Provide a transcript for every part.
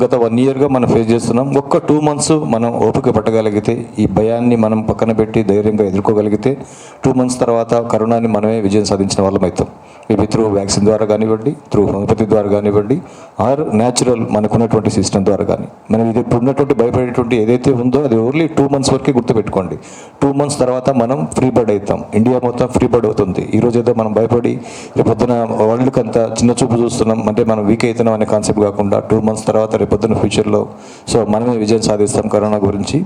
గత 1 ఇయర్గా మనం ఫేస్ చేస్తున్నాం. ఒక్క 2 months మనం ఓపిక పట్టగలిగితే, ఈ భయాన్ని మనం పక్కన పెట్టి ధైర్యంగా ఎదుర్కోగలిగితే 2 months తర్వాత కరోనాని మనమే విజయం సాధించిన వాళ్ళం అవుతాం. మేబీ త్రూ వ్యాక్సిన్ ద్వారా కానివ్వండి, త్రూ హోమియోపతి ద్వారా కానివ్వండి, ఆర్ న్యాచురల్ మనకున్నటువంటి సిస్టమ్ ద్వారా కానీ. మనం ఇది ఇప్పుడు ఉన్నటువంటి భయపడేటువంటి ఏదైతే ఉందో అది ఓన్లీ 2 months వరకే గుర్తుపెట్టుకోండి. 2 months తర్వాత మనం ఫ్రీ బర్డ్ అవుతాం. ఇండియా మొత్తం ఫ్రీ బర్డ్ అవుతుంది. ఈరోజు ఏదో మనం భయపడి రేపొద్దున వరల్డ్కి అంతా చిన్న చూపు చూస్తున్నాం అంటే మనం వీక్ అవుతున్నాం అనే కాన్సెప్ట్ కాకుండా 2 months తర్వాత రేపొద్దున ఫ్యూచర్లో మనమే విజయం సాధిస్తాం కరోనా గురించి.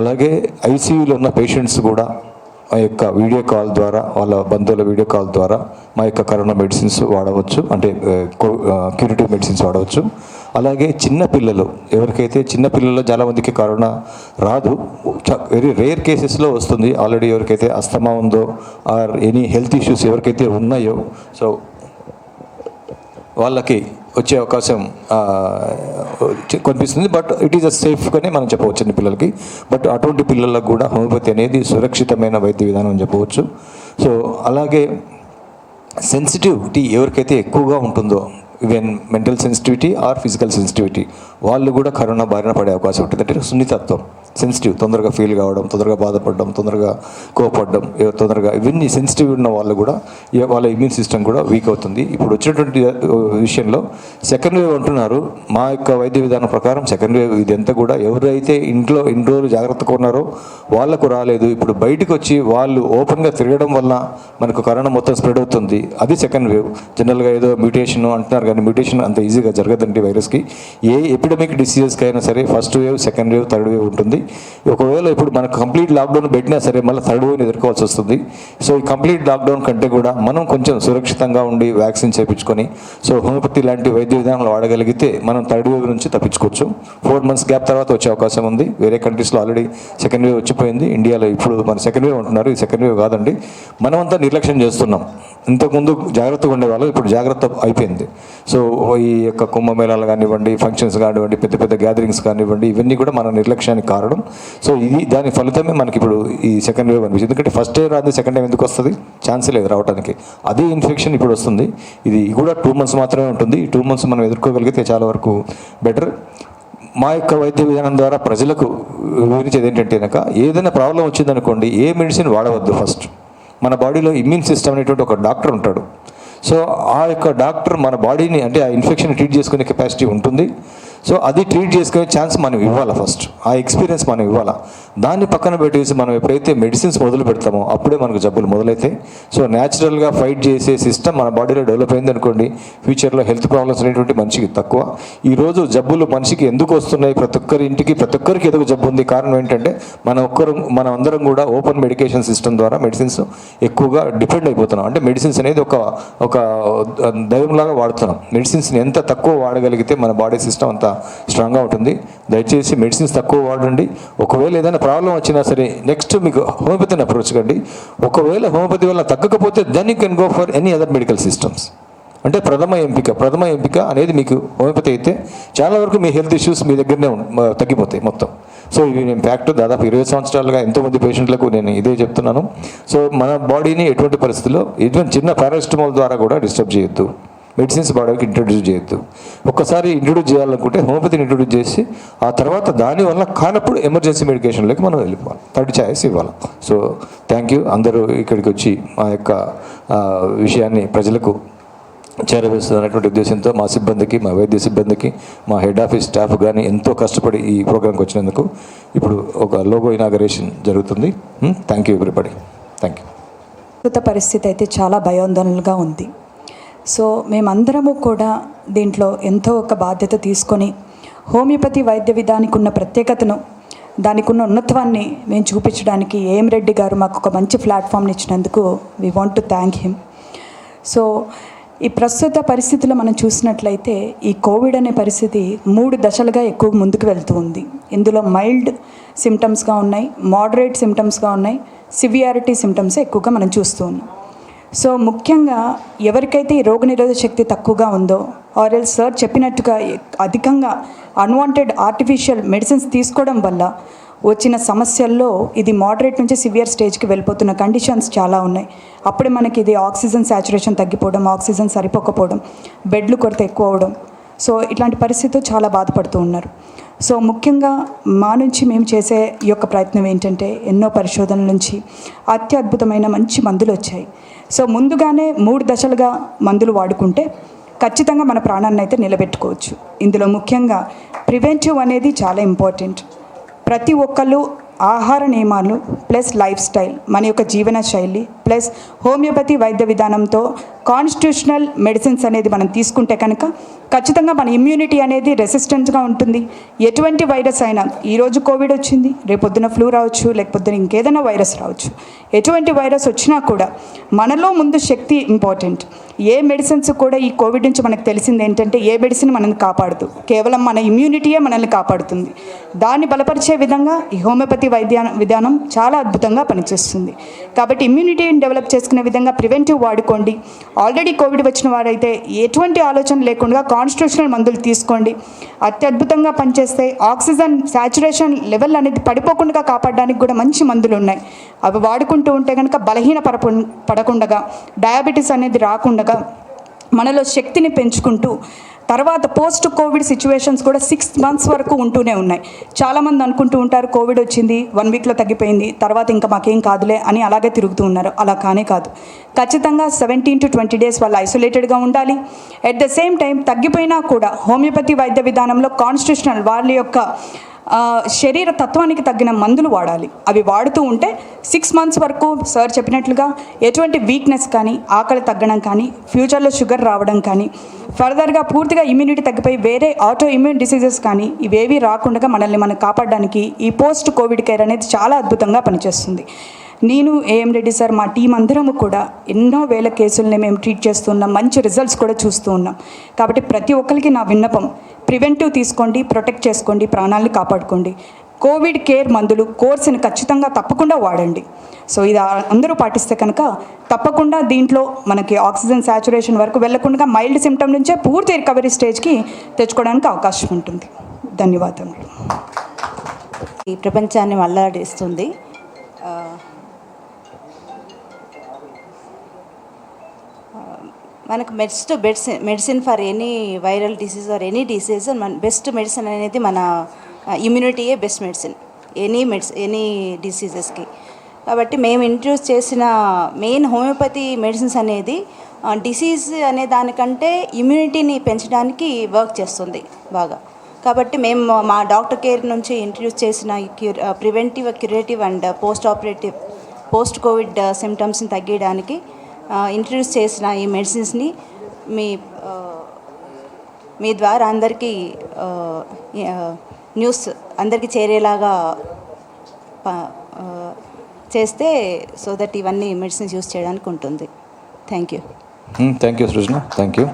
అలాగే ఐసీయూలో ఉన్న పేషెంట్స్ కూడా మా యొక్క వీడియో కాల్ ద్వారా, వాళ్ళ బంధువుల వీడియో కాల్ ద్వారా మా యొక్క కరోనా మెడిసిన్స్ వాడవచ్చు, అంటే క్యూరేటివ్ మెడిసిన్స్ వాడవచ్చు. అలాగే చిన్నపిల్లలు, ఎవరికైతే చిన్నపిల్లల్లో చాలామందికి కరోనా రాదు, వెరీ రేర్ కేసెస్లో వస్తుంది. ఆల్రెడీ ఎవరికైతే అస్తమా ఉందో ఆర్ ఎనీ హెల్త్ ఇష్యూస్ ఎవరికైతే ఉన్నాయో వాళ్ళకి వచ్చే అవకాశం కనిపిస్తుంది. బట్ ఇట్ ఈస్ సేఫ్గానే మనం చెప్పవచ్చు చిన్న పిల్లలకి. బట్ అటువంటి పిల్లలకు కూడా హోమియోపతి అనేది సురక్షితమైన వైద్య విధానం అని చెప్పవచ్చు. అలాగే సెన్సిటివిటీ ఎవరికైతే ఎక్కువగా ఉంటుందో, even mental sensitivity or physical sensitivity, వాళ్ళు కూడా కరోనా బారిన పడే అవకాశం ఉంటుంది. అంటే సున్నితత్వం, సెన్సిటివ్, తొందరగా ఫీల్ కావడం, తొందరగా బాధపడడం, తొందరగా కోపడడం, తొందరగా ఇవన్నీ సెన్సిటివ్ ఉన్న వాళ్ళు కూడా వాళ్ళ ఇమ్యూన్ సిస్టమ్ కూడా వీక్ అవుతుంది. ఇప్పుడు వచ్చినటువంటి విషయంలో సెకండ్ వేవ్ అంటున్నారు. మా యొక్క వైద్య విధానం ప్రకారం సెకండ్ వేవ్ ఇదంతా కూడా ఎవరైతే ఇంట్లో ఇన్ని రోజులు జాగ్రత్తగా ఉన్నారో వాళ్ళకు రాలేదు. ఇప్పుడు బయటకు వచ్చి వాళ్ళు ఓపెన్గా తిరగడం వల్ల మనకు కరోనా మొత్తం స్ప్రెడ్ అవుతుంది. అది సెకండ్ వేవ్. జనరల్గా ఏదో మ్యూటేషన్ అంటున్నారు కానీ మ్యూటేషన్ అంత ఈజీగా జరగదండి వైరస్కి. ఏ ఎపిడమిక్ డిసీజెస్కి అయినా సరే first wave, second wave, third wave ఉంటుంది. ఒకవేళ ఇప్పుడు మనకు కంప్లీట్ లాక్డౌన్ పెట్టినా సరే మళ్ళీ థర్డ్ వేవ్ని ఎదుర్కోవాల్సి వస్తుంది. ఈ కంప్లీట్ లాక్డౌన్ కంటే కూడా మనం కొంచెం సురక్షితంగా ఉండి వ్యాక్సిన్ చేయించుకొని హోమియోపతి లాంటి వైద్య విధానాలు వాడగలిగితే మనం థర్డ్ వేవ్ నుంచి తప్పించుకోవచ్చు. 4 months గ్యాప్ తర్వాత వచ్చే అవకాశం ఉంది. వేరే కంట్రీస్లో ఆల్రెడీ సెకండ్ వేవ్ వచ్చిపోయింది. ఇండియాలో ఇప్పుడు మన సెకండ్ వేవ్ అంటున్నారు. ఈ సెకండ్ వేవ్ కాదండి. మనమంతా నిర్లక్ష్యం చేస్తున్నాం. ఇంతకుముందు జాగ్రత్తగా ఉండేవాళ్ళు, ఇప్పుడు జాగ్రత్త అయిపోయింది. ఈ యొక్క కుంభమేళాలు కానివ్వండి, ఫంక్షన్స్ కానివ్వండి, పెద్ద పెద్ద గ్యాదరింగ్స్ కానివ్వండి, ఇవన్నీ కూడా మన నిర్లక్ష్యానికి కారణం. ఇది దాని ఫలితమే మనకి ఇప్పుడు ఈ సెకండ్ వేవ్ అనిపించింది. ఎందుకంటే ఫస్ట్ వేవ్ రాదు, సెకండ్ వేవ్ ఎందుకు వస్తుంది? ఛాన్స్ లేదు రావడానికి. అదే ఇన్ఫెక్షన్ ఇప్పుడు వస్తుంది. ఇది కూడా 2 months మాత్రమే ఉంటుంది. ఈ 2 months మనం ఎదుర్కోగలిగితే చాలా వరకు బెటర్. మా యొక్క వైద్య విధానం ద్వారా ప్రజలకు వివరించేది ఏంటంటే కనుక, ఏదైనా ప్రాబ్లం వచ్చిందనుకోండి, ఏ మెడిసిన్ వాడవద్దు. ఫస్ట్ మన బాడీలో ఇమ్యూన్ సిస్టమ్ అనేటువంటి ఒక డాక్టర్ ఉంటాడు. ఆ యొక్క డాక్టర్ మన బాడీని, అంటే ఆ ఇన్ఫెక్షన్ ట్రీట్ చేసుకునే కెపాసిటీ ఉంటుంది. అది ట్రీట్ చేసుకునే ఛాన్స్ మనం ఇవ్వాలి. ఫస్ట్ ఆ ఎక్స్పీరియన్స్ మనం ఇవ్వాలి. దాన్ని పక్కన పెట్టేసి మనం ఎప్పుడైతే మెడిసిన్స్ మొదలు పెడతామో అప్పుడే మనకు జబ్బులు మొదలైతాయి. న్యాచురల్గా ఫైట్ చేసే సిస్టమ్ మన బాడీలో డెవలప్ అయింది అనుకోండి, ఫ్యూచర్లో హెల్త్ ప్రాబ్లమ్స్ అనేటువంటి మనిషికి తక్కువ. ఈరోజు జబ్బులు మనిషికి ఎందుకు వస్తున్నాయి? ప్రతి ఒక్కరి ఇంటికి, ప్రతి ఒక్కరికి ఏదో జబ్బు ఉంది. కారణం ఏంటంటే మనం అందరం కూడా ఓపెన్ మెడికేషన్ సిస్టమ్ ద్వారా మెడిసిన్స్ ఎక్కువగా డిపెండ్ అయిపోతున్నాం. అంటే మెడిసిన్స్ అనేది ఒక దైవంలాగా వాడుతున్నాం. మెడిసిన్స్ని ఎంత తక్కువ వాడగలిగితే మన బాడీ సిస్టమ్ అంతా స్ట్రాంగ్గా ఉంటుంది. దయచేసి మెడిసిన్స్ తక్కువ వాడండి. ఒకవేళ ఏదైనా ప్రాబ్లం వచ్చినా సరే నెక్స్ట్ మీకు హోమియోపతిని అప్రోచ్ కండి. ఒకవేళ హోమియోపతి వల్ల తగ్గకపోతే then you can go for any other medical systems. అంటే ప్రథమ ఎంపిక అనేది మీకు హోమియోపతి అయితే చాలా వరకు మీ హెల్త్ ఇష్యూస్ మీ దగ్గరనే తగ్గిపోతాయి మొత్తం. ఇది నేను ఫ్యాక్ట్. దాదాపు 20 సంవత్సరాలుగా ఎంతోమంది పేషెంట్లకు నేను ఇదే చెప్తున్నాను. మన బాడీని ఎటువంటి పరిస్థితుల్లో ఎటువంటి చిన్న పారాసిటమాల్ ద్వారా కూడా డిస్టర్బ్ చేయొద్దు. మెడిసిన్స్ బాడీకి ఇంట్రొడ్యూస్ చేయొద్దు. ఒక్కసారి ఇంట్రొడ్యూస్ చేయాలనుకుంటే హోమియోపతిని ఇంట్రొడ్యూస్ చేసి ఆ తర్వాత దానివల్ల కానప్పుడు ఎమర్జెన్సీ మెడికేషన్లోకి మనం వెళ్ళిపోవాలి. థర్డ్ ఛాయిస్ ఇవ్వాలి. Thank you. అందరూ ఇక్కడికి వచ్చి మా యొక్క విషయాన్ని ప్రజలకు చేరవేస్తున్నటువంటి ఉద్దేశంతో మా సిబ్బందికి, మా వైద్య సిబ్బందికి, మా హెడ్ ఆఫీస్ స్టాఫ్ కానీ ఎంతో కష్టపడి ఈ ప్రోగ్రాంకి వచ్చినందుకు ఇప్పుడు ఒక లోగో ఇనాగరేషన్ జరుగుతుంది. Thank you everybody. Thank you. ప్రస్తుత పరిస్థితి అయితే చాలా భయాందోళనగా ఉంది. మేమందరము కూడా దీంట్లో ఎంతో ఒక బాధ్యత తీసుకొని హోమియోపతి వైద్య విధానికి ఉన్న ప్రత్యేకతను, దానికి ఉన్న ఉన్నతత్వాన్ని మేము చూపించడానికి ఏఎం రెడ్డి గారు మాకు ఒక మంచి ప్లాట్ఫామ్ని ఇచ్చినందుకు we want to thank him. ఈ ప్రస్తుత పరిస్థితుల్లో మనం చూసినట్లయితే ఈ కోవిడ్ అనే పరిస్థితి 3 దశలుగా ఎక్కువ ముందుకు వెళ్తూ ఉంది. ఇందులో మైల్డ్ సిమ్టమ్స్గా ఉన్నాయి, మోడరేట్ సిమ్టమ్స్గా ఉన్నాయి, సివియారిటీ సిమ్టమ్స్ ఎక్కువగా మనం చూస్తూ ఉన్నాం. ముఖ్యంగా ఎవరికైతే ఈ రోగనిరోధక శక్తి తక్కువగా ఉందో, ఆర్ఎల్ సార్ చెప్పినట్టుగా అధికంగా అన్వాంటెడ్ ఆర్టిఫిషియల్ మెడిసిన్స్ తీసుకోవడం వల్ల వచ్చిన సమస్యల్లో ఇది మోడరేట్ నుంచి సివియర్ స్టేజ్కి వెళ్ళిపోతున్న కండిషన్స్ చాలా ఉన్నాయి. అప్పుడే మనకి ఇది ఆక్సిజన్ సాచురేషన్ తగ్గిపోవడం, ఆక్సిజన్ సరిపోకపోవడం, బెడ్లు కొరత ఎక్కువ అవడం, సో ఇట్లాంటి పరిస్థితితో చాలా బాధపడుతూ ఉన్నారు. సో ముఖ్యంగా మా నుంచి మేము చేసే ఈ యొక్క ప్రయత్నం ఏంటంటే ఎన్నో పరిశోధనల నుంచి అత్యద్భుతమైన మంచి మందులు వచ్చాయి. సో ముందుగానే 3 దశలుగా మందులు వాడుకుంటే ఖచ్చితంగా మన ప్రాణాన్ని అయితే నిలబెట్టుకోవచ్చు. ఇందులో ముఖ్యంగా ప్రివెంటివ్ అనేది చాలా ఇంపార్టెంట్. ప్రతి ఒక్కళ్ళు ఆహార నియమాలు ప్లస్ లైఫ్ స్టైల్, మన యొక్క జీవన శైలి ప్లస్ హోమియోపతి వైద్య విధానంతో కాన్స్టిట్యూషనల్ మెడిసిన్స్ అనేది మనం తీసుకుంటే కనుక ఖచ్చితంగా మన ఇమ్యూనిటీ అనేది రెసిస్టెంట్గా ఉంటుంది. ఎటువంటి వైరస్ అయినా, ఈరోజు కోవిడ్ వచ్చింది, రేపొద్దున ఫ్లూ రావచ్చు, లేకపోతే ఇంకేదైనా వైరస్ రావచ్చు. ఎటువంటి వైరస్ వచ్చినా కూడా మనలో ముందు శక్తి ఇంపార్టెంట్. ఏ మెడిసిన్స్ కూడా ఈ కోవిడ్ నుంచి మనకు తెలిసింది ఏంటంటే ఏ మెడిసిన్ మనల్ని కాపాడదు, కేవలం మన ఇమ్యూనిటీయే మనల్ని కాపాడుతుంది. దాన్ని బలపరిచే విధంగా ఈ హోమియోపతి విధానం చాలా అద్భుతంగా పనిచేస్తుంది. కాబట్టి ఇమ్యూనిటీని డెవలప్ చేసుకునే విధంగా ప్రివెంటివ్ వాడుకోండి. ఆల్రెడీ కోవిడ్ వచ్చిన వారైతే ఎటువంటి ఆలోచన లేకుండా కాన్స్టిట్యూషనల్ మందులు తీసుకోండి. అత్యద్భుతంగా పనిచేస్తే ఆక్సిజన్ శాచురేషన్ లెవెల్ అనేది పడిపోకుండా కాపాడడానికి కూడా మంచి మందులు ఉన్నాయి. అవి వాడుకుంటూ ఉంటే కనుక బలహీన పడకుండా, డయాబెటీస్ అనేది రాకుండా, మనలో శక్తిని పెంచుకుంటూ తర్వాత పోస్ట్ కోవిడ్ సిచ్యువేషన్స్ కూడా 6 months వరకు ఉంటూనే ఉన్నాయి. చాలామంది అనుకుంటూ ఉంటారు కోవిడ్ వచ్చింది 1 weekలో తగ్గిపోయింది, తర్వాత ఇంకా మాకేం కాదులే అని అలాగే తిరుగుతూ ఉన్నారు. అలా కానే కాదు. ఖచ్చితంగా 17 to 20 days వాళ్ళు ఐసోలేటెడ్గా ఉండాలి. ఎట్ ద సేమ్ టైం తగ్గిపోయినా కూడా హోమియోపతి వైద్య విధానంలో కాన్స్టిట్యూషనల్ వాళ్ళ యొక్క శరీర తత్వానికి తగ్గిన మందులు వాడాలి. అవి వాడుతూ ఉంటే 6 months వరకు సార్ చెప్పినట్లుగా ఎటువంటి వీక్నెస్ కానీ, ఆకలి తగ్గడం కానీ, ఫ్యూచర్లో షుగర్ రావడం కానీ, ఫర్దర్గా పూర్తిగా ఇమ్యూనిటీ తగ్గిపోయి వేరే ఆటో ఇమ్యూన్ డిసీజెస్ కానీ ఇవేవి రాకుండా మనల్ని మనం కాపాడడానికి ఈ పోస్ట్ కోవిడ్ కేర్ అనేది చాలా అద్భుతంగా పనిచేస్తుంది. నేను ఏఎం రెడ్డి సార్, మా టీం అందరము కూడా ఎన్నో వేల కేసుల్ని మేము ట్రీట్ చేస్తున్నాం, మంచి రిజల్ట్స్ కూడా చూస్తూ ఉన్నాం. కాబట్టి ప్రతి ఒక్కరికి నా విన్నపం, ప్రివెంటివ్ తీసుకోండి, ప్రొటెక్ట్ చేసుకోండి, ప్రాణాలని కాపాడుకోండి. కోవిడ్ కేర్ మందులు కోర్సుని ఖచ్చితంగా తప్పకుండా వాడండి. సో ఇది అందరూ పాటిస్తే కనుక తప్పకుండా దీంట్లో మనకి ఆక్సిజన్ శాచురేషన్ వరకు వెళ్లకుండా మైల్డ్ సిమ్టమ్ నుంచే పూర్తి రికవరీ స్టేజ్కి తెచ్చుకోవడానికి అవకాశం ఉంటుంది. ధన్యవాదములు. ఈ ప్రపంచాన్ని మళ్ళాడిస్తుంది. మనకు medicine for any viral disease or any disease, మన బెస్ట్ మెడిసిన్ అనేది మన ఇమ్యూనిటీయే బెస్ట్ మెడిసిన్ ఎనీ డిసీజెస్కి. కాబట్టి మేము ఇంట్రడ్యూస్ చేసిన మెయిన్ హోమియోపతి మెడిసిన్స్ అనేది డిసీజ్ అనే దానికంటే ఇమ్యూనిటీని పెంచడానికి వర్క్ చేస్తుంది బాగా. కాబట్టి మేము మా డాక్టర్ కేర్ నుంచి ఇంట్రడ్యూస్ చేసిన preventive, curative and post covid సిమ్టమ్స్ని తగ్గించడానికి ఇంట్రడ్యూస్ చేసిన ఈ మెడిసిన్స్ని మీ ద్వారా అందరికీ న్యూస్ అందరికీ చేరేలాగా చేస్తే సో దట్ ఇవన్నీ మెడిసిన్స్ యూస్ చేయడానికి ఉంటుంది. Thank you Srujana. Thank you.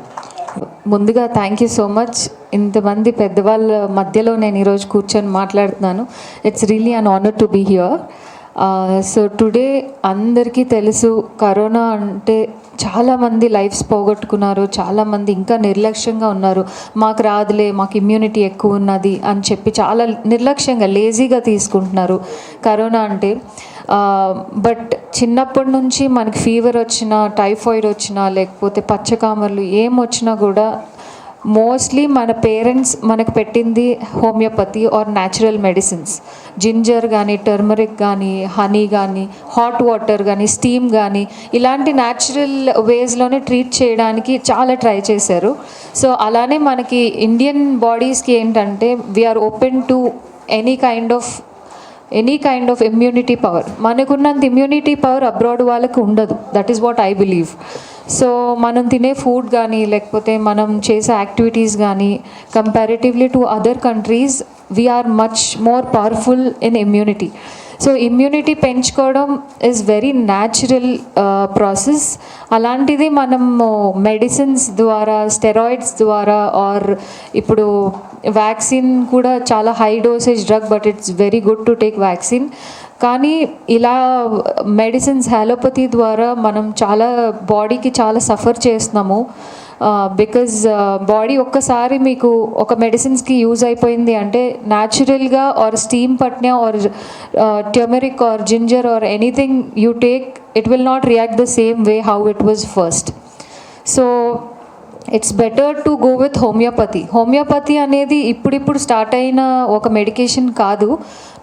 ముందుగా థ్యాంక్ యూ సో మచ్. ఇంతమంది పెద్దవాళ్ళ మధ్యలో నేను ఈరోజు కూర్చొని మాట్లాడుతున్నాను. It's really an honour to be here. So today అందరికీ తెలుసు కరోనా అంటే చాలామంది లైఫ్స్ పోగొట్టుకున్నారు, చాలామంది ఇంకా నిర్లక్ష్యంగా ఉన్నారు. మాకు రాదులే, మాకు ఇమ్యూనిటీ ఎక్కువ ఉన్నది అని చెప్పి చాలా నిర్లక్ష్యంగా లేజీగా తీసుకుంటున్నారు కరోనా అంటే. బట్ చిన్నప్పటి నుంచి మనకి ఫీవర్ వచ్చినా, టైఫాయిడ్ వచ్చినా, లేకపోతే పచ్చకామర్లు ఏం వచ్చినా కూడా మోస్ట్లీ మన పేరెంట్స్ మనకు పెట్టింది homeopathy or natural medicines. Ginger కానీ, టర్మరిక్ కానీ, హనీ కానీ, హాట్ వాటర్ కానీ, స్టీమ్ కానీ ఇలాంటి న్యాచురల్ వేస్లోనే ట్రీట్ చేయడానికి చాలా ట్రై చేశారు. సో అలానే మనకి ఇండియన్ బాడీస్కి ఏంటంటే we are open to any kind of immunity power. మనకున్నంత ఇమ్యూనిటీ పవర్ అబ్రాడ్ వాళ్ళకి ఉండదు. That is what I believe. So మనం తినే ఫుడ్ కానీ, లేకపోతే మనం చేసే యాక్టివిటీస్ కానీ comparatively to other countries we are much more powerful in immunity. So immunity పెంచుకోవడం ఈజ్ వెరీ న్యాచురల్ ప్రాసెస్. అలాంటిది మనము మెడిసిన్స్ ద్వారా, స్టెరాయిడ్స్ ద్వారా ఆర్ ఇప్పుడు వ్యాక్సిన్ కూడా చాలా high dosage drug, but it's very good to take vaccine. కానీ ఇలా మెడిసిన్స్ అలోపతి ద్వారా మనం చాలా బాడీకి చాలా సఫర్ చేస్తున్నాము. బికాజ్ బాడీ ఒక్కసారి మీకు ఒక మెడిసిన్స్కి యూజ్ అయిపోయింది అంటే న్యాచురల్గా ఆర్ స్టీమ్ పట్నా or turmeric or ginger or anything you take, it will not react the same way how it was first. So it's better to go with homeopathy అనేది ఇప్పుడిప్పుడు start అయిన ఒక మెడికేషన్ కాదు.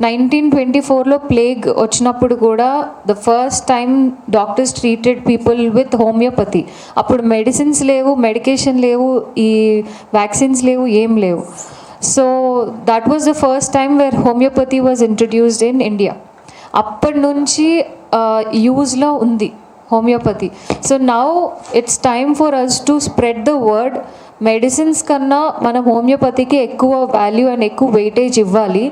1924లో plague వచ్చినప్పుడు కూడా the first time doctors treated people with homeopathy. అప్పుడు medicines లేవు, medication లేవు, ఈ వ్యాక్సిన్స్ లేవు, ఏం లేవు. So that was the first time where homeopathy was introduced in India. అప్పటి నుంచి యూజ్లో ఉంది homeopathy. So now it's time for us to spread the word. Medicines కన్నా మనం హోమియోపతికి ఎక్కువ వాల్యూ అండ్ ఎక్కువ వెయిటేజ్ ఇవ్వాలి.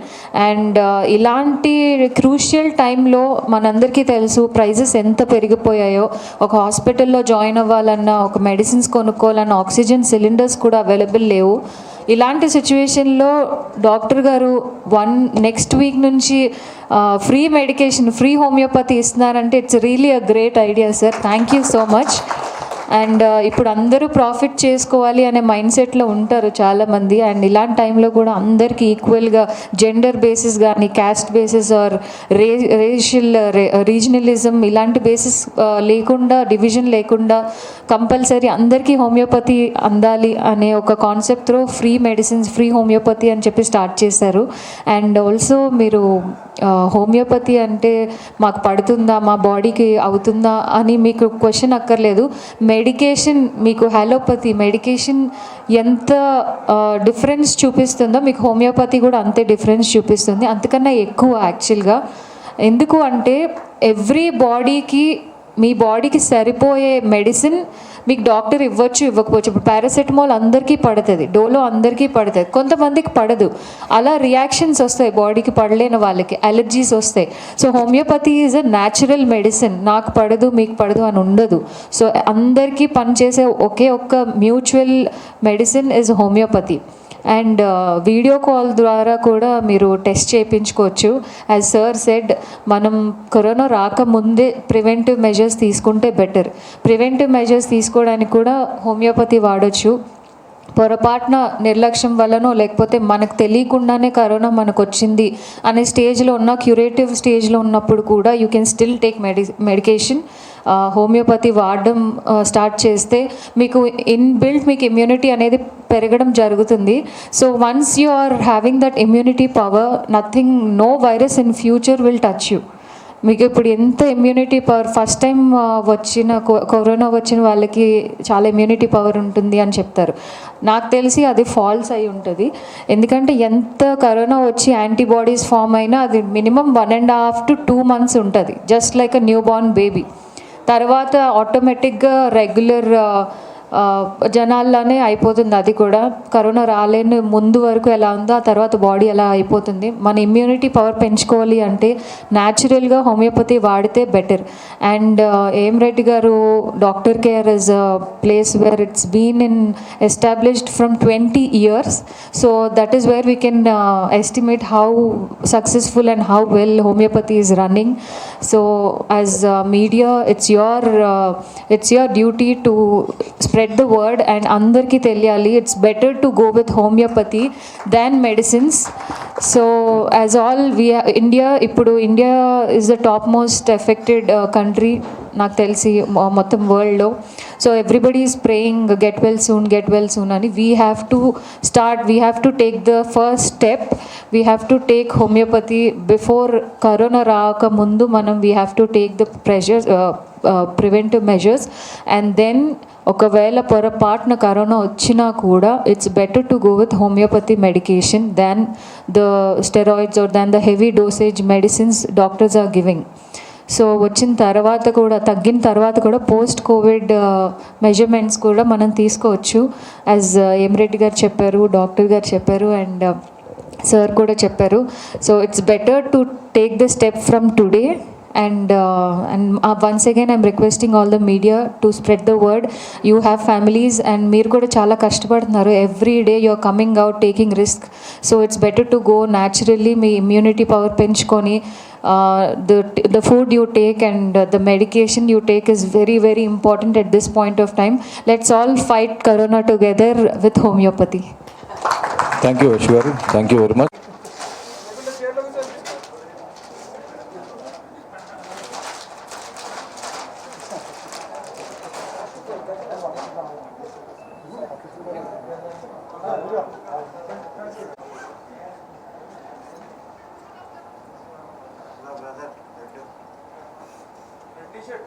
అండ్ ఇలాంటి క్రూషియల్ టైంలో మనందరికీ తెలుసు ప్రైజెస్ ఎంత పెరిగిపోయాయో. ఒక హాస్పిటల్లో జాయిన్ అవ్వాలన్నా, ఒక మెడిసిన్స్ కొనుక్కోవాలన్నా ఆక్సిజన్ సిలిండర్స్ కూడా అవైలబుల్ లేవు. ఇలాంటి సిచ్యువేషన్లో డాక్టర్ గారు నెక్స్ట్ వీక్ నుంచి ఫ్రీ మెడికేషన్, ఫ్రీ హోమియోపతి ఇస్తున్నారంటే it's really a great idea sir. Thank you so much. And ఇప్పుడు అందరూ ప్రాఫిట్ చేసుకోవాలి అనే మైండ్ సెట్లో ఉంటారు చాలామంది. అండ్ ఇలాంటి టైంలో కూడా అందరికీ ఈక్వల్గా జెండర్ బేసిస్ కానీ, క్యాస్ట్ బేసిస్ ఆర్ రీజనలిజం ఇలాంటి బేసిస్ లేకుండా, డివిజన్ లేకుండా కంపల్సరీ అందరికీ హోమియోపతి అందాలి అనే ఒక కాన్సెప్ట్తో ఫ్రీ మెడిసిన్స్, ఫ్రీ హోమియోపతి అని చెప్పి స్టార్ట్ చేశారు. అండ్ ఆల్సో మీరు హోమియోపతి అంటే మాకు పడుతుందా, మా బాడీకి అవుతుందా అని మీకు క్వశ్చన్ అక్కర్లేదు. మెడికేషన్ మీకు అలోపతి మెడికేషన్ ఎంత డిఫరెన్స్ చూపిస్తుందో మీకు హోమియోపతి కూడా అంతే డిఫరెన్స్ చూపిస్తుంది, అంతకన్నా ఎక్కువ యాక్చువల్గా. ఎందుకు అంటే ఎవ్రీ బాడీకి, మీ బాడీకి సరిపోయే మెడిసిన్ మీకు డాక్టర్ ఇవ్వచ్చు, ఇవ్వకపోవచ్చు. ఇప్పుడు పారాసెటమాల్ అందరికీ పడుతుంది, డోలో అందరికీ పడుతుంది, కొంతమందికి పడదు. అలా రియాక్షన్స్ వస్తాయి బాడీకి పడలేని వాళ్ళకి, అలర్జీస్ వస్తాయి. So homeopathy is a natural medicine. నాకు పడదు, మీకు పడదు అని ఉండదు. సో అందరికీ పనిచేసే ఒకే ఒక్క mutual medicine is homeopathy. And video call ద్వారా కూడా మీరు టెస్ట్ చేయించుకోవచ్చు. యాజ్ సార్ సెడ్, మనం కరోనా రాకముందే ప్రివెంటివ్ మెజర్స్ తీసుకుంటే బెటర్. ప్రివెంటివ్ మెజర్స్ తీసుకోవడానికి కూడా హోమియోపతి వాడచ్చు. పొరపాటున నిర్లక్ష్యం వల్లనో లేకపోతే మనకు తెలియకుండానే కరోనా మనకు వచ్చింది అనే స్టేజ్లో ఉన్న, క్యూరేటివ్ స్టేజ్లో ఉన్నప్పుడు కూడా you can still take medication. Homeopathy వాడడం స్టార్ట్ చేస్తే మీకు ఇన్బిల్ట్ మీకు ఇమ్యూనిటీ అనేది పెరగడం జరుగుతుంది. So once you are having that immunity power, nothing, no virus in future will touch you. మీకు ఇప్పుడు ఎంత ఇమ్యూనిటీ పవర్, ఫస్ట్ టైం వచ్చిన కరోనా వచ్చిన వాళ్ళకి చాలా ఇమ్యూనిటీ పవర్ ఉంటుంది అని చెప్తారు. నాకు తెలిసి అది ఫాల్స్ అయి ఉంటుంది. ఎందుకంటే ఎంత కరోనా వచ్చి యాంటీబాడీస్ ఫామ్ అయినా అది మినిమం 1.5 to 2 months ఉంటుంది, just like a new born baby. తర్వాత ఆటోమేటిక్గా రెగ్యులర్ జనాల్లోనే అయిపోతుంది. అది కూడా కరోనా రాలేని ముందు వరకు ఎలా ఉందో ఆ తర్వాత బాడీ ఎలా అయిపోతుంది. మన ఇమ్యూనిటీ పవర్ పెంచుకోవాలి అంటే న్యాచురల్గా హోమియోపతి వాడితే బెటర్. అండ్ ఏం Reddy garu Doctor Care is a place where it's been in established from 20 years. So that is where we can estimate how successful and how well homeopathy is running. So as media it's your duty to spread the word and అందరికీ తెలియాలి. It's better to go with homeopathy than medicines. So as all India is the top most affected country నాకు తెలిసి మొత్తం వరల్డ్లో. So everybody is praying get well soon అని. We have to take the first step. We have to take homeopathy before corona రాకముందు. మనం we have to take the preventive measures. And then ఒకవేళ పొరపాటున corona వచ్చినా కూడా it's better to go with homeopathy medication than the steroids or than the heavy dosage medicines doctors are giving. So వచ్చిన తర్వాత కూడా, తగ్గిన తర్వాత కూడా పోస్ట్ కోవిడ్ మెజర్మెంట్స్ కూడా మనం తీసుకోవచ్చు. యాజ్ రెడ్డి గారు చెప్పారు, డాక్టర్ గారు చెప్పారు, అండ్ సార్ కూడా చెప్పారు. So it's better to take the step from today. And once again I'm requesting all the media to spread the word. You have families and meer kuda chaala kashtapadunnaru. Every day you are coming out taking risk. So it's better to go naturally. Me immunity power penchukoni the food you take and the medication you take is very, very important at this point of time. Let's all fight corona together with homeopathy. Thank you Ashwar, thank you very much. Sir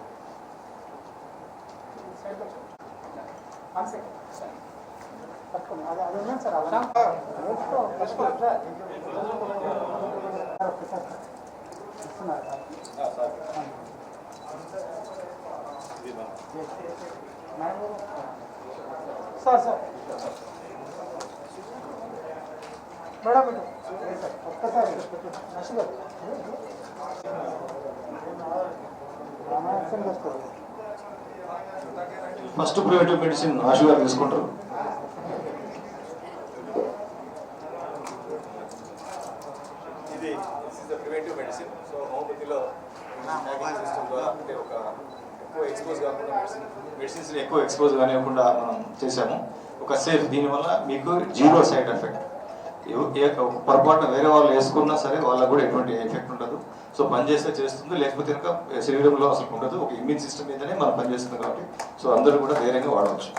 madam ఒక్కసారి first preventive medicine ఆశు గారు తీసుకుంటారు. ఇది preventive medicine. So హోమియోపతిలో system ద్వారా అంటే ఒక ఎక్కువ expose కాకుండా మెడిసిన్స్ ఎక్కువ ఎక్స్పోజ్ కానివ్వకుండా మనం చేసాము. ఒక సేఫ్, దీనివల్ల మీకు జీరో సైడ్ ఎఫెక్ట్. పొరపాటున వేరే వాళ్ళు వేసుకున్నా సరే వాళ్ళకు కూడా ఎటువంటి ఎఫెక్ట్ ఉండదు. సో పనిచేస్తే చేస్తుంది, లేకపోతే కనుక శరీరంలో అసలు ఉండదు. ఒక ఇమ్యూన్ సిస్టమ్ మీదనే మనం పనిచేస్తుంది కాబట్టి సో అందరూ కూడా ధైర్యంగా వాడవచ్చు.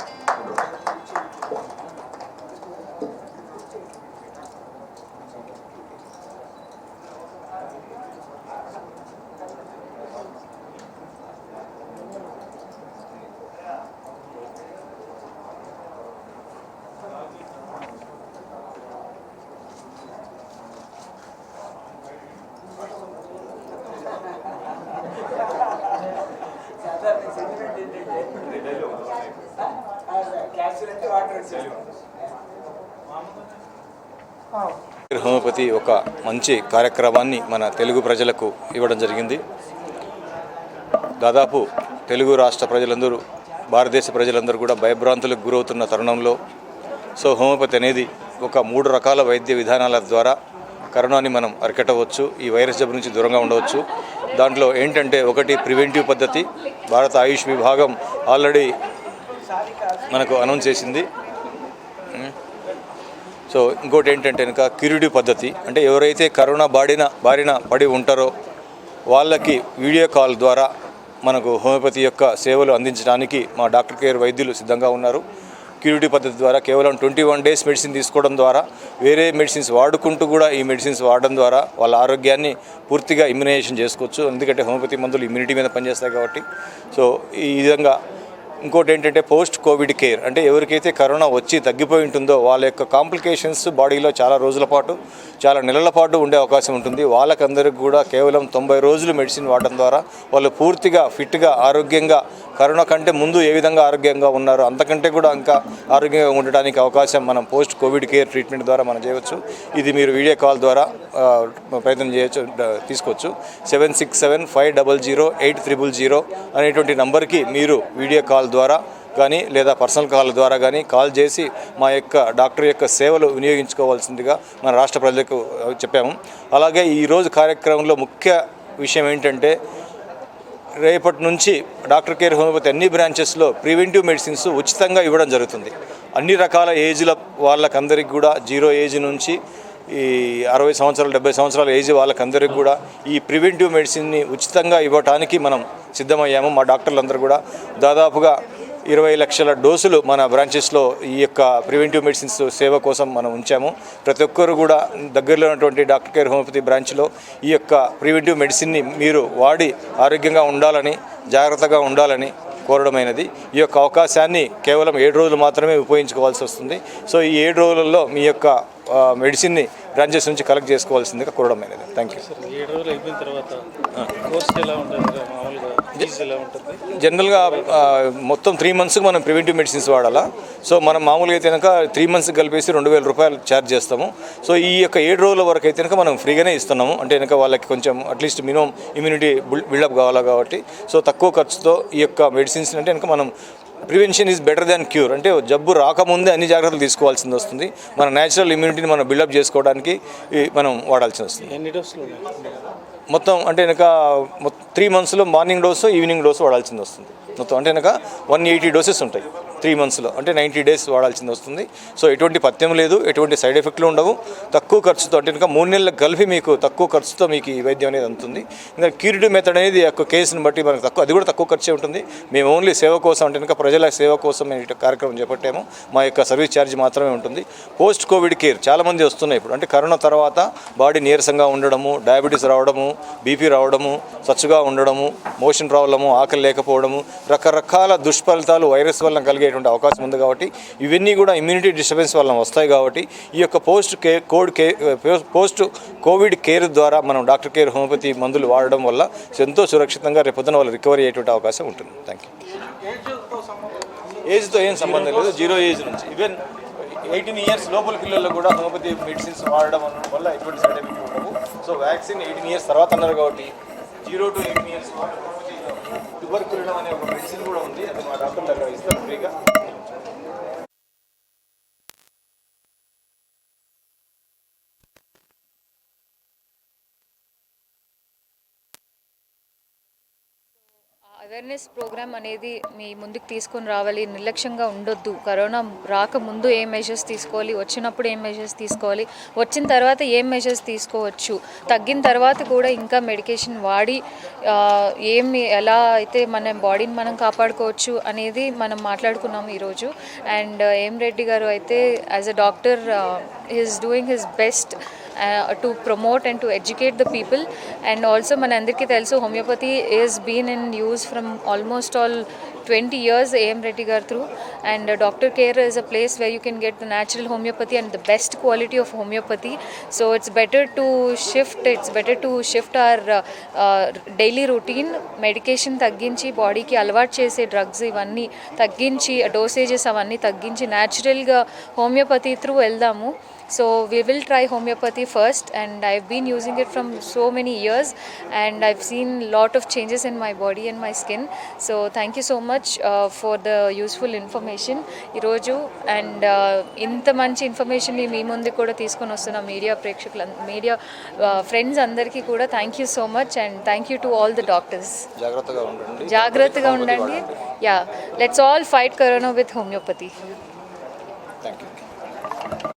హోమియోపతి ఒక మంచి కార్యక్రమాన్ని మన తెలుగు ప్రజలకు ఇవ్వడం జరిగింది. దాదాపు తెలుగు రాష్ట్ర ప్రజలందరూ, భారతదేశ ప్రజలందరూ కూడా భయభ్రాంతులకు గురవుతున్న తరుణంలో సో హోమియోపతి అనేది ఒక 3 రకాల వైద్య విధానాల ద్వారా కరోనాని మనం అరికట్టవచ్చు, ఈ వైరస్ జబ్బు నుంచి దూరంగా ఉండవచ్చు. దాంట్లో ఏంటంటే ఒకటి ప్రివెంటివ్ పద్ధతి. భారత ఆయుష్ విభాగం ఆల్రెడీ మనకు అనౌన్స్ చేసింది. సో ఇంకోటి ఏంటంటే కనుక క్యూరేటివ్ పద్ధతి, అంటే ఎవరైతే కరోనా బారిన పడి ఉంటారో వాళ్ళకి వీడియో కాల్ ద్వారా మనకు హోమియోపతి యొక్క సేవలు అందించడానికి మా డాక్టర్ కేర్ వైద్యులు సిద్ధంగా ఉన్నారు. క్యూరేటివ్ పద్ధతి ద్వారా కేవలం 21 డేస్ మెడిసిన్ తీసుకోవడం ద్వారా, వేరే మెడిసిన్స్ వాడుకుంటూ కూడా ఈ మెడిసిన్స్ వాడడం ద్వారా వాళ్ళ ఆరోగ్యాన్ని పూర్తిగా ఇమ్యునైజేషన్ చేసుకోవచ్చు. ఎందుకంటే హోమియోపతి మందులు ఇమ్యూనిటీ మీద పనిచేస్తాయి కాబట్టి. సో ఈ విధంగా ఇంకోటి ఏంటంటే పోస్ట్ కోవిడ్ కేర్, అంటే ఎవరికైతే కరోనా వచ్చి తగ్గిపోయి ఉంటుందో వాళ్ళ యొక్క కాంప్లికేషన్స్ బాడీలో చాలా రోజుల పాటు, చాలా నెలల పాటు ఉండే అవకాశం ఉంటుంది. వాళ్ళకందరికీ కూడా కేవలం 90 రోజులు మెడిసిన్ వాడడం ద్వారా వాళ్ళు పూర్తిగా ఫిట్గా, ఆరోగ్యంగా, కరోనా కంటే ముందు ఏ విధంగా ఆరోగ్యంగా ఉన్నారో అంతకంటే కూడా ఇంకా ఆరోగ్యంగా ఉండడానికి అవకాశం మనం పోస్ట్ కోవిడ్ కేర్ ట్రీట్మెంట్ ద్వారా మనం చేయవచ్చు. ఇది మీరు వీడియో కాల్ ద్వారా ప్రయత్నం చేయొచ్చు, తీసుకోవచ్చు. 7675008000 అనేటువంటి నంబర్కి మీరు వీడియో కాల్ ద్వారా కానీ లేదా పర్సనల్ కాల్ ద్వారా కానీ కాల్ చేసి మా యొక్క డాక్టర్ యొక్క సేవలు వినియోగించుకోవాల్సిందిగా మన రాష్ట్ర ప్రజలకు చెప్పాము. అలాగే ఈరోజు కార్యక్రమంలో ముఖ్య విషయం ఏంటంటే రేపటి నుంచి డాక్టర్ కేర్ హోమియోపతి అన్ని బ్రాంచెస్లో ప్రివెంటివ్ మెడిసిన్స్ ఉచితంగా ఇవ్వడం జరుగుతుంది. అన్ని రకాల ఏజ్ల వాళ్ళకందరికీ కూడా, 0 ఏజ్ నుంచి ఈ 60 సంవత్సరాలు 70 సంవత్సరాల ఏజ్ వాళ్ళకందరికీ కూడా ఈ ప్రివెంటివ్ మెడిసిన్ని ఉచితంగా ఇవ్వడానికి మనం సిద్ధమయ్యాము. మా డాక్టర్లందరూ కూడా దాదాపుగా 20 లక్షల డోసులు మన బ్రాంచెస్లో ఈ యొక్క ప్రివెంటివ్ మెడిసిన్స్ సేవ కోసం మనం ఉంచాము. ప్రతి ఒక్కరు కూడా దగ్గరలో ఉన్నటువంటి డాక్టర్ కేర్ హోమియోపతి బ్రాంచ్లో ఈ యొక్క ప్రివెంటివ్ మెడిసిన్ని మీరు వాడి ఆరోగ్యంగా ఉండాలని, జాగ్రత్తగా ఉండాలని కోరడమైనది. ఈ యొక్క అవకాశాన్ని కేవలం 7 రోజులు మాత్రమే ఉపయోగించుకోవాల్సి వస్తుంది. సో ఈ 7 రోజులలో మీ యొక్క మెడిసిన్ని బ్రాంచెస్ నుంచి కలెక్ట్ చేసుకోవాల్సిందిగా కోరడమైనది. Thank you. 7 రోజులు అయిపోయిన తర్వాత కోర్స్ ఎలా ఉంటుంది, మామూలుగా ఎలా ఉంటుంది? జనరల్గా మొత్తం 3 మంత్స్కి మనం ప్రివెంటివ్ మెడిసిన్స్ వాడాలా. సో మనం మామూలుగా అయితే కనుక 3 మంత్స్కి కలిపేసి 2000 రూపాయలు ఛార్జ్ చేస్తాము. సో ఈ యొక్క 7 రోజుల వరకు అయితే కనుక మనం ఫ్రీగానే ఇస్తున్నాము. అంటే కనుక వాళ్ళకి కొంచెం అట్లీస్ట్ మినిమం ఇమ్యూనిటీ బిల్డప్ కావాలా కాబట్టి సో తక్కువ ఖర్చుతో ఈ యొక్క మెడిసిన్స్ అంటే కనుక మనం prevention is better than cure, అంటే జబ్బు రాకముందే అన్ని జాగ్రత్తలు తీసుకోవాల్సింది వస్తుంది. మన న్యాచురల్ ఇమ్యూనిటీని మనం బిల్డప్ చేసుకోవడానికి మనం వాడాల్సి వస్తుంది. ఎన్ని డోసులు మొత్తం అంటే కనుక 3 మంత్స్లో మార్నింగ్ డోసు, ఈవినింగ్ డోసు వాడాల్సింది వస్తుంది. మొత్తం అంటే కనుక 180 డోసెస్ ఉంటాయి. 3 monthsలో, అంటే 90 days వాడాల్సింది వస్తుంది. సో ఎటువంటి పథ్యం లేదు, ఎటువంటి సైడ్ ఎఫెక్ట్లు ఉండవు, తక్కువ ఖర్చుతో, అంటే ఇంకా 3 నెలలకు కలిపి మీకు తక్కువ ఖర్చుతో మీకు ఈ వైద్యం అనేది అందుతుంది. ఇంకా క్యూరిటివ్ మెథడ్ అనేది యొక్క కేసుని బట్టి మనకు తక్కువ, అది కూడా తక్కువ ఖర్చే ఉంటుంది. మేము ఓన్లీ సేవ కోసం, అంటే ఇంకా ప్రజల సేవ కోసం మేము ఈ కార్యక్రమం చేపట్టాము. మా యొక్క సర్వీస్ ఛార్జ్ మాత్రమే ఉంటుంది. పోస్ట్ కోవిడ్ కేర్ చాలామంది వస్తున్నాయి ఇప్పుడు, అంటే కరోనా తర్వాత బాడీ నీరసంగా ఉండడము, డయాబెటీస్ రావడము, బీపీ రావడము, సచ్చుగా ఉండడము, మోషన్ ప్రాబ్లము, ఆకలి లేకపోవడము, రకరకాల దుష్ఫలితాలు వైరస్ వల్ల కలిగేటువంటి అవకాశం ఉంది. కాబట్టి ఇవన్నీ కూడా ఇమ్యూనిటీ డిస్టర్బెన్స్ వల్ల వస్తాయి. కాబట్టి ఈ యొక్క పోస్ట్ కోవిడ్ కేర్ ద్వారా మనం డాక్టర్ కేర్ హోమియోపతి మందులు వాడడం వల్ల ఎంతో సురక్షితంగా రేపొద్దున వాళ్ళు రికవరీ అయ్యేటువంటి అవకాశం ఉంటుంది. Thank you. ఏజ్తో ఏం సంబంధం లేదు, 0 ఏజ్ నుంచి ఈవెన్ 18 years లోపల పిల్లల్లో కూడా హోమియోపతి మెడిసిన్స్ వాడడం వల్ల ఎటువంటి సైడ్ ఎఫెక్ట్ ఉండవు. సో వ్యాక్సిన్ 18 years తర్వాత అన్నారు కాబట్టి 0 to 18 years ట్యూబర్క్యులిన్ అనే ఒక మెడిసిన్ కూడా ఉంది. అది మా డాక్టర్ దగ్గర ఇస్తారు ఫ్రీగా. అవేర్నెస్ ప్రోగ్రామ్ అనేది మీ ముందుకు తీసుకొని రావాలి. నిర్లక్ష్యంగా ఉండొద్దు. కరోనా రాకముందు ఏం మెజర్స్ తీసుకోవాలి, వచ్చినప్పుడు ఏం మెజర్స్ తీసుకోవాలి, వచ్చిన తర్వాత ఏం మెజర్స్ తీసుకోవచ్చు, తగ్గిన తర్వాత కూడా ఇంకా మెడికేషన్ వాడి ఎలా అయితే మన బాడీని మనం కాపాడుకోవచ్చు అనేది మనం మాట్లాడుకున్నాము ఈరోజు. అండ్ ఏం రెడ్డి గారు అయితే as a doctor is doing his best to promote and to educate the people. And also మన అందరికీ తెలుసు homeopathy is been in use from almost all 20 years AM Reddy garu through, and Dr. Care is a place where you can get the natural homeopathy and the best quality of homeopathy. So it's better to shift our daily routine. Medication తగ్గించి బాడీకి అలవాటు చేసే drugs ఇవన్నీ తగ్గించి, dosages అవన్నీ తగ్గించి న్యాచురల్గా homeopathy through వెళ్దాము. So we will try homeopathy first, and I've been using it from so many years, and I've seen lot of changes in my body and my skin. So thank you so much for the useful information ఈరోజు. And ఇంత మంచి ఇన్ఫర్మేషన్ని మీ ముందు కూడా తీసుకొని వస్తున్న media friends అందరికీ కూడా thank you so much, and thank you to all the doctors. జాగ్రత్తగా ఉండండి. Yeah, let's all fight corona with homeopathy.